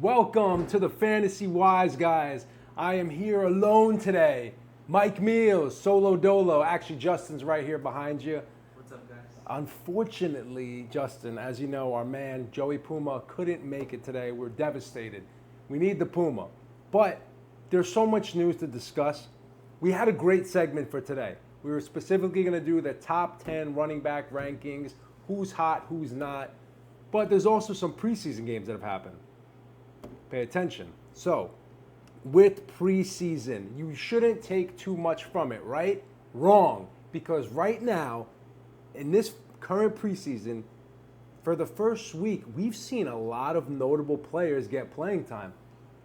Welcome to the Fantasy Wise Guys. I am here alone today. Mike Meals, solo dolo. Actually, Justin's right here behind you. What's up, guys? Unfortunately, Justin, as you know, our man Joey Puma couldn't make it today. We're devastated. We need the Puma. But there's so much news to discuss. We had a great segment for today. We were specifically going to do the top 10 running back rankings, who's hot, who's not. But there's also some preseason games that have happened. Pay attention. So, with preseason, you shouldn't take too much from it, right? Wrong. Because right now, in this current preseason, for the first week, we've seen a lot of notable players get playing time.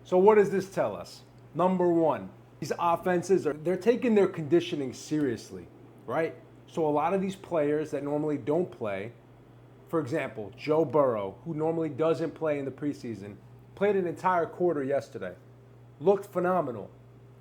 So what does this tell us? Number one, these offenses, they're taking their conditioning seriously, right? So a lot of these players that normally don't play, for example, Joe Burrow, who normally doesn't play in the preseason, played an entire quarter yesterday. Looked phenomenal.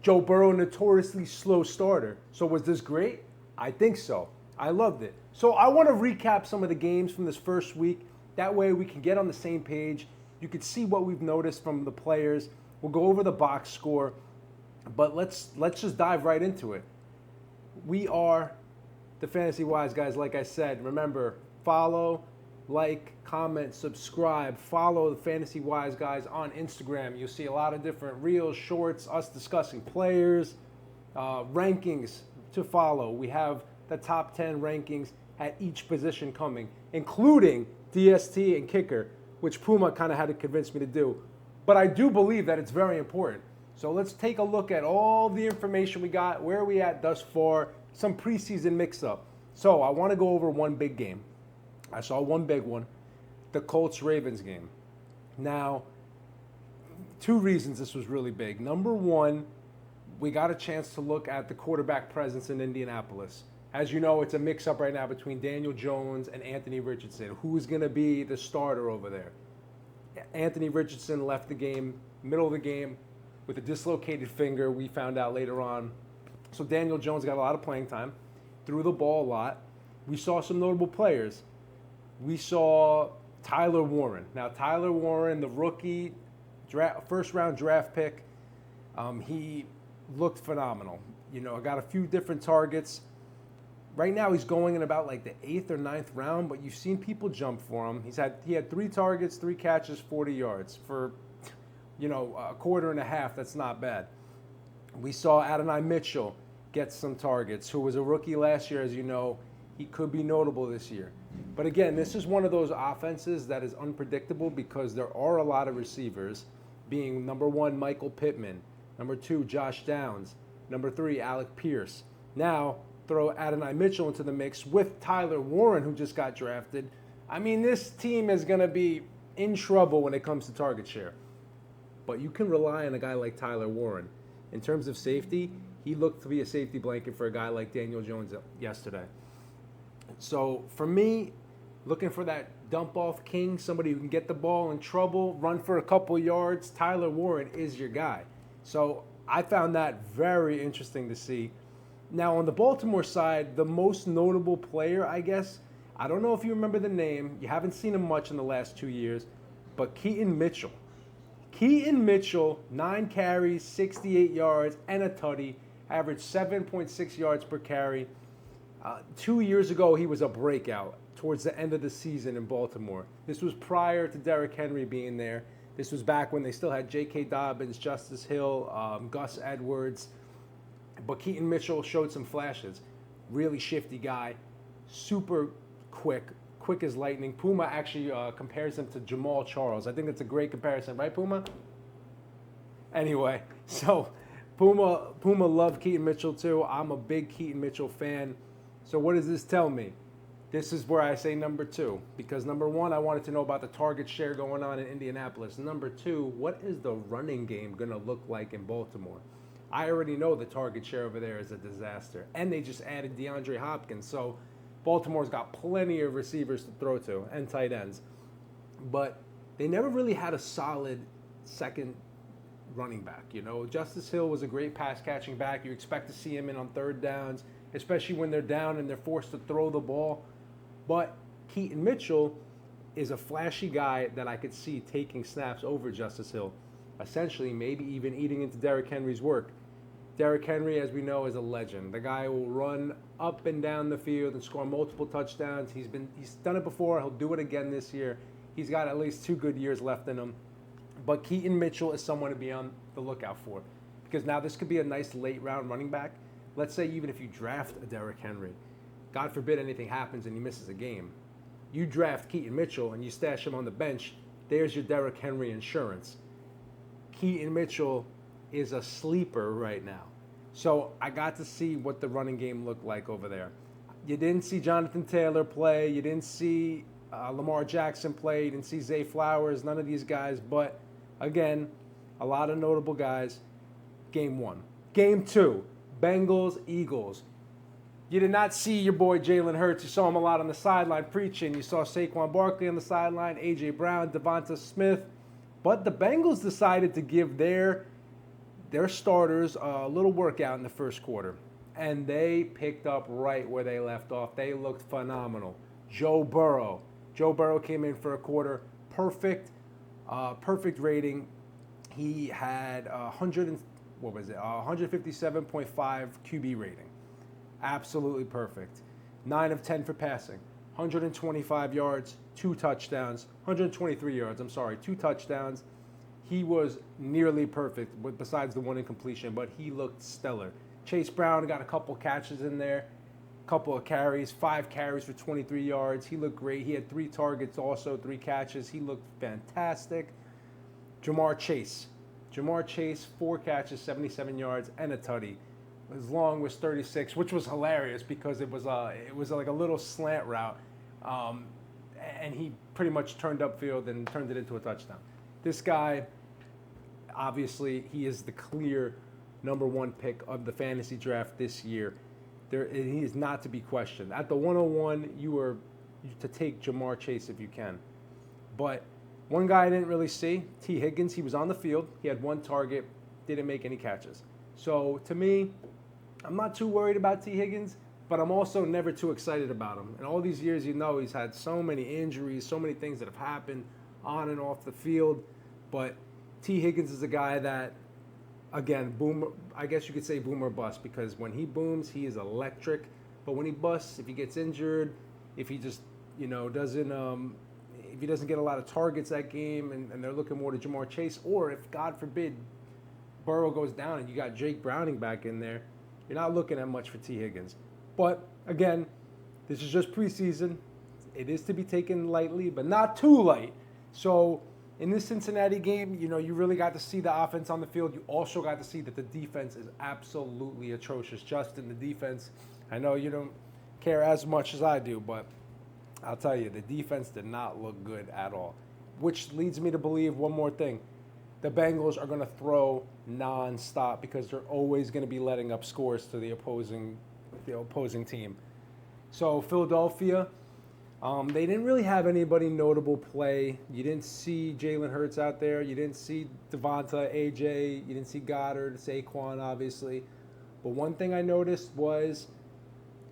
Joe Burrow, notoriously slow starter. So was this great? I think so. I loved it. So I want to recap some of the games from this first week. That way we can get on the same page. You can see what we've noticed from the players. We'll go over the box score. But let's just dive right into it. We are the Fantasy Wise Guys, like I said. Remember, follow, like, comment, subscribe, follow the Fantasy Wise Guys on Instagram. You'll see a lot of different reels, shorts, us discussing players, rankings to follow. We have the top 10 rankings at each position coming, including DST and kicker, which Puma kind of had to convince me to do. But I do believe that it's very important. So let's take a look at all the information we got, where are we at thus far, some preseason mix-up. So I want to go over one big game. I saw one big one, the Colts-Ravens game. Now, two reasons this was really big. Number one, we got a chance to look at the quarterback presence in Indianapolis. As you know, it's a mix-up right now between Daniel Jones and Anthony Richardson. Who's going to be the starter over there? Anthony Richardson left the game, middle of the game, with a dislocated finger, we found out later on. So Daniel Jones got a lot of playing time, threw the ball a lot. We saw some notable players. We saw Tyler Warren. Now, Tyler Warren, the rookie, first-round draft pick, he looked phenomenal. You know, got a few different targets. Right now, he's going in about like the 8th or 9th round, but you've seen people jump for him. He had 3 targets, 3 catches, 40 yards. For, you know, a quarter and a half, that's not bad. We saw Ashton Mitchell get some targets, who was a rookie last year, as you know. He could be notable this year. But again, this is one of those offenses that is unpredictable because there are a lot of receivers, being number 1, Michael Pittman, number 2, Josh Downs, number 3, Alec Pierce. Now, throw Ashton Mitchell into the mix with Tyler Warren, who just got drafted. I mean, this team is going to be in trouble when it comes to target share. But you can rely on a guy like Tyler Warren. In terms of safety, he looked to be a safety blanket for a guy like Daniel Jones yesterday. So for me, looking for that dump-off king, somebody who can get the ball in trouble, run for a couple yards, Tyler Warren is your guy. So I found that very interesting to see. Now, on the Baltimore side, the most notable player, I guess, I don't know if you remember the name. You haven't seen him much in the last 2 years, but Keaton Mitchell. Keaton Mitchell, 9 carries, 68 yards, and a tutty, averaged 7.6 yards per carry. 2 years ago, he was a breakout towards the end of the season in Baltimore. This was prior to Derrick Henry being there. This was back when they still had J.K. Dobbins, Justice Hill, Gus Edwards. But Keaton Mitchell showed some flashes. Really shifty guy, super quick as lightning. Puma actually compares him to Jamal Charles. I think that's a great comparison, right, Puma? Anyway, so Puma loved Keaton Mitchell too. I'm a big Keaton Mitchell fan. So what does this tell me? This is where I say number 2. Because number 1, I wanted to know about the target share going on in Indianapolis. Number 2, what is the running game going to look like in Baltimore? I already know the target share over there is a disaster. And they just added DeAndre Hopkins. So Baltimore's got plenty of receivers to throw to and tight ends. But they never really had a solid second running back. You know, Justice Hill was a great pass-catching back. You expect to see him in on third downs, especially when they're down and they're forced to throw the ball. But Keaton Mitchell is a flashy guy that I could see taking snaps over Justice Hill, essentially maybe even eating into Derrick Henry's work. Derrick Henry, as we know, is a legend. The guy will run up and down the field and score multiple touchdowns. He's done it before. He'll do it again this year. He's got at least 2 good years left in him. But Keaton Mitchell is someone to be on the lookout for, because now this could be a nice late-round running back. Let's say even if you draft a Derrick Henry, God forbid anything happens and he misses a game, you draft Keaton Mitchell and you stash him on the bench, there's your Derrick Henry insurance. Keaton Mitchell is a sleeper right now. So I got to see what the running game looked like over there. You didn't see Jonathan Taylor play. You didn't see Lamar Jackson play. You didn't see Zay Flowers, none of these guys. But, again, a lot of notable guys. Game 1. Game 2, Bengals, Eagles. You did not see your boy Jalen Hurts. You saw him a lot on the sideline preaching. You saw Saquon Barkley on the sideline, A.J. Brown, Devonta Smith. But the Bengals decided to give their starters a little workout in the first quarter. And they picked up right where they left off. They looked phenomenal. Joe Burrow came in for a quarter. Perfect rating. He had 157.5 QB rating. Absolutely perfect. 9 of 10 for passing. 125 yards, 2 touchdowns. 123 yards, 2 touchdowns. He was nearly perfect, besides the 1 incompletion, but he looked stellar. Chase Brown got a couple catches in there, couple of carries, 5 carries for 23 yards. He looked great. He had 3 targets, also 3 catches. He looked fantastic. Jamar Chase, 4 catches, 77 yards, and a tutty. His long was 36, which was hilarious because it was like a little slant route, and he pretty much turned upfield and turned it into a touchdown. This guy, obviously, he is the clear number 1 pick of the fantasy draft this year. He is not to be questioned. At the 101, you are to take Jamar Chase if you can. But one guy I didn't really see, T. Higgins, he was on the field. He had 1 target, didn't make any catches. So to me, I'm not too worried about T. Higgins, but I'm also never too excited about him. And all these years, he's had so many injuries, so many things that have happened on and off the field. But T. Higgins is a guy that, again, I guess you could say boom or bust, because when he booms, he is electric. But when he busts, if he gets injured, if he just, if he doesn't get a lot of targets that game and they're looking more to Jamar Chase, or if, God forbid, Burrow goes down and you got Jake Browning back in there, you're not looking at much for T. Higgins. But, again, this is just preseason. It is to be taken lightly, but not too light. So in this Cincinnati game, you really got to see the offense on the field. You also got to see that the defense is absolutely atrocious. Justin, the defense, I know you don't care as much as I do, but I'll tell you, the defense did not look good at all, which leads me to believe one more thing. The Bengals are going to throw nonstop because they're always going to be letting up scores to the opposing team. So Philadelphia, they didn't really have anybody notable play. You didn't see Jalen Hurts out there. You didn't see Devonta, AJ. You didn't see Goddard, Saquon, obviously. But one thing I noticed was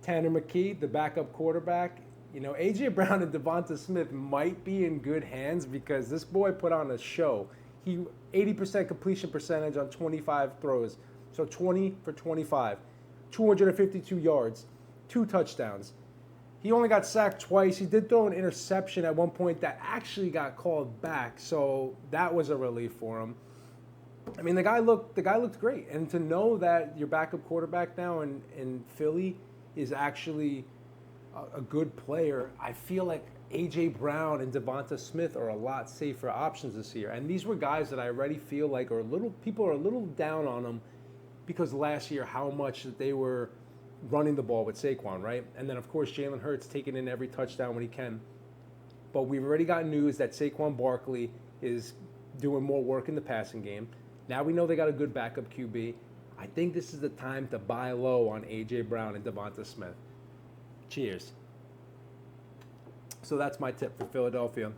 Tanner McKee, the backup quarterback. AJ Brown and Devonta Smith might be in good hands because this boy put on a show. He 80% completion percentage on 25 throws. So 20 for 25. 252 yards. 2 touchdowns. He only got sacked twice. He did throw an interception at one point that actually got called back. So that was a relief for him. I mean, the guy looked great. And to know that your backup quarterback now in Philly is actually a good player, I feel like A.J. Brown and Devonta Smith are a lot safer options this year. And these were guys that I already feel like people are a little down on them because last year how much that they were running the ball with Saquon, right? And then, of course, Jalen Hurts taking in every touchdown when he can. But we've already got news that Saquon Barkley is doing more work in the passing game. Now we know they got a good backup QB. I think this is the time to buy low on A.J. Brown and Devonta Smith. Cheers. So that's my tip for Philadelphia.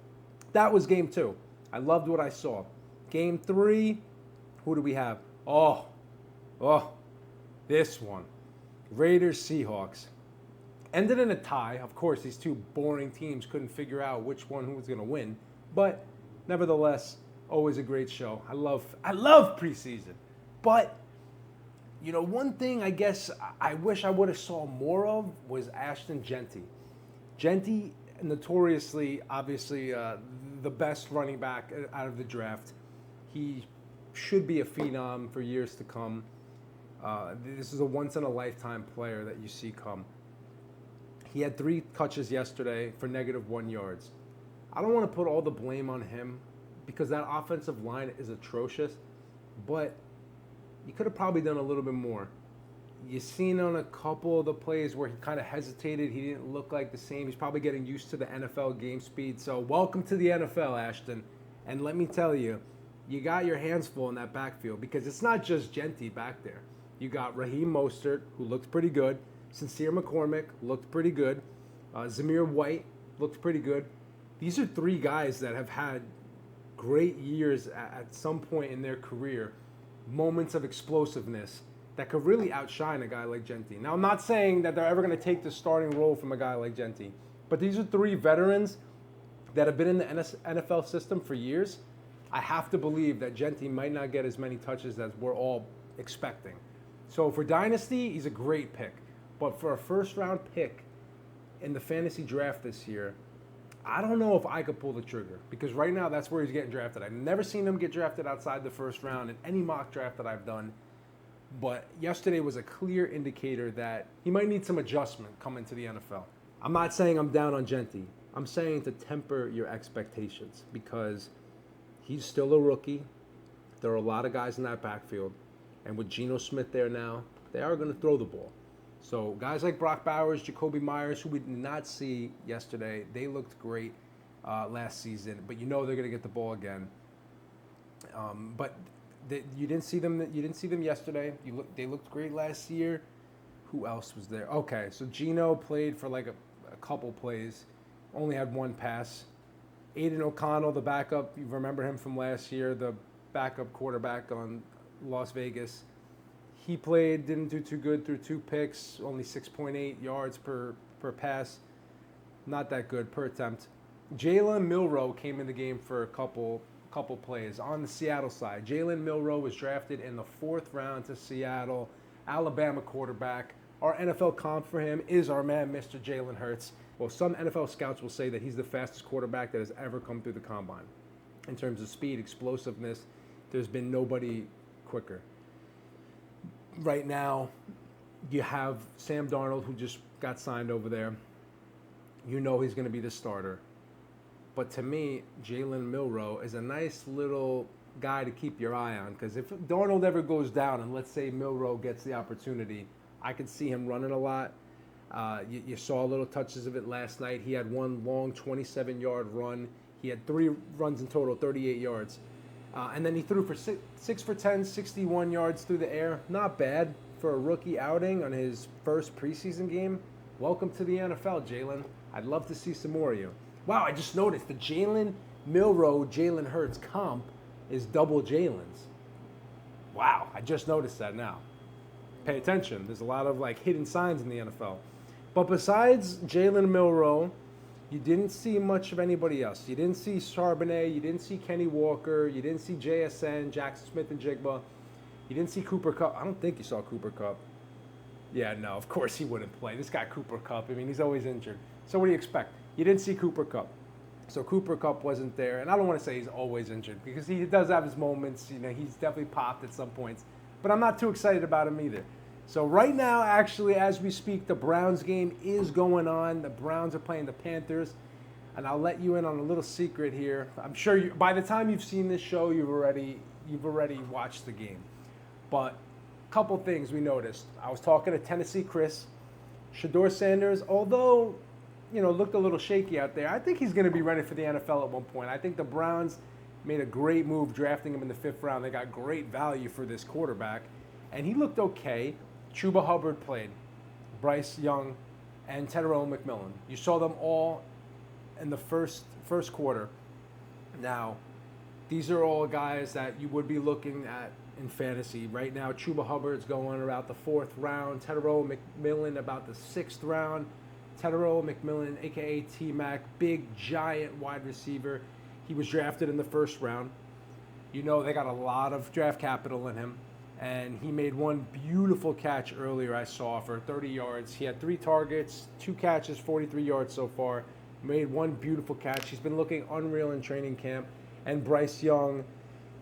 That was game 2. I loved what I saw. Game 3, who do we have? Oh, this one. Raiders, Seahawks. Ended in a tie. Of course, these two boring teams couldn't figure out which one who was going to win. But nevertheless, always a great show. I love preseason. But, one thing I guess I wish I would have saw more of was Ashton Jeanty. Jeanty, notoriously, obviously, the best running back out of the draft. He should be a phenom for years to come. This is a once-in-a-lifetime player that you see come. He had 3 touches yesterday for -1 yards. I don't want to put all the blame on him because that offensive line is atrocious, but you could have probably done a little bit more. You've seen on a couple of the plays where he kind of hesitated. He didn't look like the same. He's probably getting used to the NFL game speed. So welcome to the NFL, Ashton. And let me tell you, you got your hands full in that backfield because it's not just Jeanty back there. You got Raheem Mostert, who looked pretty good. Sincere McCormick looked pretty good. Zamir White looked pretty good. These are 3 guys that have had great years at some point in their career, moments of explosiveness that could really outshine a guy like Jeanty. Now, I'm not saying that they're ever going to take the starting role from a guy like Jeanty, but these are 3 veterans that have been in the NFL system for years. I have to believe that Jeanty might not get as many touches as we're all expecting. So for Dynasty, he's a great pick. But for a first-round pick in the fantasy draft this year, I don't know if I could pull the trigger because right now that's where he's getting drafted. I've never seen him get drafted outside the first round in any mock draft that I've done. But yesterday was a clear indicator that he might need some adjustment coming to the NFL. I'm not saying I'm down on Jeanty. I'm saying to temper your expectations because he's still a rookie. There are a lot of guys in that backfield. And with Geno Smith there now, they are going to throw the ball. So guys like Brock Bowers, Jacoby Myers, who we did not see yesterday, they looked great last season. But they're going to get the ball again. But you didn't see them. You didn't see them yesterday. They looked great last year. Who else was there? Okay, so Geno played for like a couple plays, only had 1 pass. Aiden O'Connell, the backup, you remember him from last year, the backup quarterback on Las Vegas. He played, didn't do too good, threw 2 picks, only 6.8 yards per pass. Not that good per attempt. Jalen Milroe came in the game for a couple plays on the Seattle side. Jalen Milroe was drafted in the 4th round to Seattle, Alabama quarterback. Our NFL comp for him is our man, Mr. Jalen Hurts. Well, some NFL scouts will say that he's the fastest quarterback that has ever come through the combine. In terms of speed, explosiveness, there's been nobody quicker. Right now, you have Sam Darnold, who just got signed over there. He's going to be the starter. But to me, Jalen Milroe is a nice little guy to keep your eye on because if Darnold ever goes down and let's say Milroe gets the opportunity, I could see him running a lot. You saw little touches of it last night. He had 1 long 27-yard run. He had 3 runs in total, 38 yards. And then he threw for 6 for 10, 61 yards through the air. Not bad for a rookie outing on his first preseason game. Welcome to the NFL, Jalen. I'd love to see some more of you. Wow, I just noticed the Jalen Milroe, Jalen Hurts comp is double Jalen's. Wow, I just noticed that now. Pay attention. There's a lot of hidden signs in the NFL. But besides Jalen Milroe, you didn't see much of anybody else. You didn't see Charbonnet. You didn't see Kenny Walker. You didn't see JSN, Jackson Smith and Jigba. You didn't see Cooper Kupp. I don't think you saw Cooper Kupp. Yeah, no, of course he wouldn't play. This guy Cooper Kupp, he's always injured. So what do you expect? You didn't see Cooper Kupp. So Cooper Kupp wasn't there. And I don't want to say he's always injured because he does have his moments. He's definitely popped at some points. But I'm not too excited about him either. So right now, actually, as we speak, the Browns game is going on. The Browns are playing the Panthers. And I'll let you in on a little secret here. I'm sure by the time you've seen this show, you've already watched the game. But a couple things we noticed. I was talking to Tennessee Chris. Sheduer Sanders, although, looked a little shaky out there, I think he's going to be ready for the NFL at one point. I think the Browns made a great move drafting him in the 5th round. They got great value for this quarterback. And he looked okay. Chuba Hubbard played, Bryce Young, and Tyrone McMillan. You saw them all in the first quarter. Now, these are all guys that you would be looking at in fantasy. Right now, Chuba Hubbard's going about the 4th round, Tyrone McMillan about the 6th round. Tedero McMillan, a.k.a. T-Mac, big, giant wide receiver. He was drafted in the first round. You know they got a lot of draft capital in him. And he made one beautiful catch earlier I saw for 30 yards. He had 3 targets, 2 catches, 43 yards so far. Made one beautiful catch. He's been looking unreal in training camp. And Bryce Young,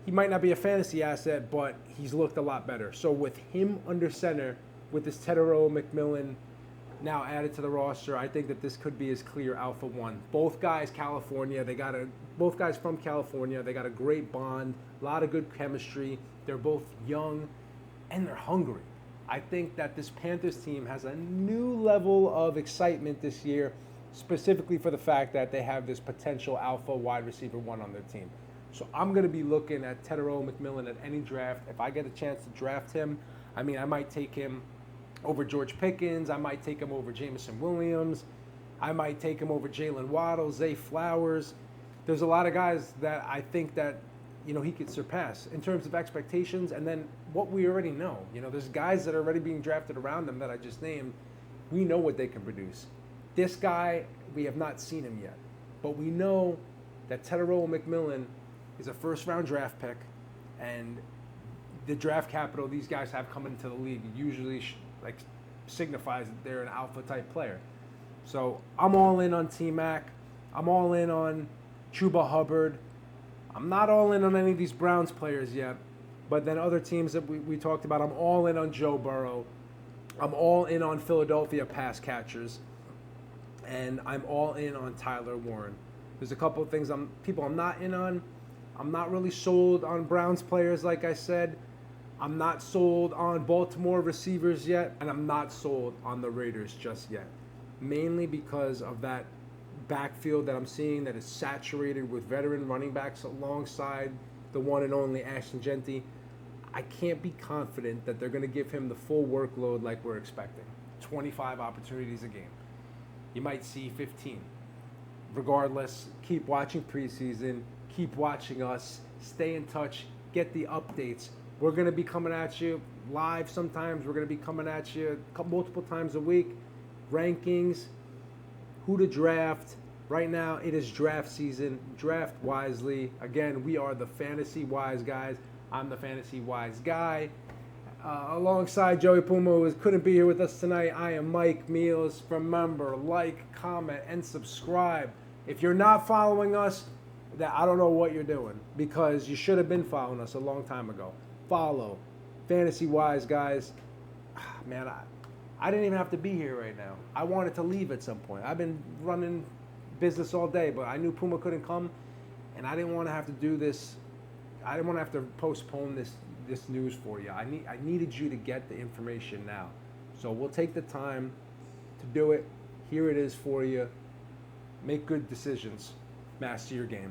he might not be a fantasy asset, but he's looked a lot better. So with him under center, with this Tedero McMillan now added to the roster, I think that this could be his clear alpha one. Both guys California, both guys from California. They got a great bond, a lot of good chemistry. They're both young and they're hungry. I think that this Panthers team has a new level of excitement this year, specifically for the fact that they have this potential alpha wide receiver one on their team. So I'm going to be looking at Tedero McMillan at any draft. If I get a chance to draft him, I might take him over George Pickens. I might take him over Jameson Williams. I might take him over Jalen Waddle, Zay Flowers. There's a lot of guys that I think that, he could surpass in terms of expectations. And then what we already know, there's guys that are already being drafted around them that I just named. We know what they can produce. This guy, we have not seen him yet. But we know that Tedero McMillan is a first-round draft pick. And the draft capital these guys have coming into the league usually signifies that they're an alpha-type player. So I'm all in on T-Mac. I'm all in on Chuba Hubbard. I'm not all in on any of these Browns players yet. But then other teams that we talked about, I'm all in on Joe Burrow. I'm all in on Philadelphia pass catchers. And I'm all in on Tyler Warren. There's a couple of things people I'm not in on. I'm not really sold on Browns players, like I said. I'm not sold on Baltimore receivers yet, and I'm not sold on the Raiders just yet. Mainly because of that backfield that I'm seeing that is saturated with veteran running backs alongside the one and only Ashton Jeanty. I can't be confident that they're going to give him the full workload like we're expecting. 25 opportunities a game. You might see 15. Regardless, keep watching preseason. Keep watching us. Stay in touch. Get the updates. We're going to be coming at you live sometimes. We're going to be coming at you multiple times a week. Rankings, who to draft. Right now, it is draft season. Draft wisely. Again, we are the Fantasy Wise guys. I'm the Fantasy Wise guy. Alongside Joey Puma, who couldn't be here with us tonight, I am Myke Meals. Remember, like, comment, and subscribe. If you're not following us, I don't know what you're doing, because you should have been following us a long time ago. Follow. Fantasy Wise, guys. Man, I didn't even have to be here right now. I wanted to leave at some point. I've been running business all day, but I knew Puma couldn't come, and I didn't want to have to do this. I didn't want to have to postpone this news for you. I needed you to get the information now. So we'll take the time to do it. Here it is for you. Make good decisions. Master your game.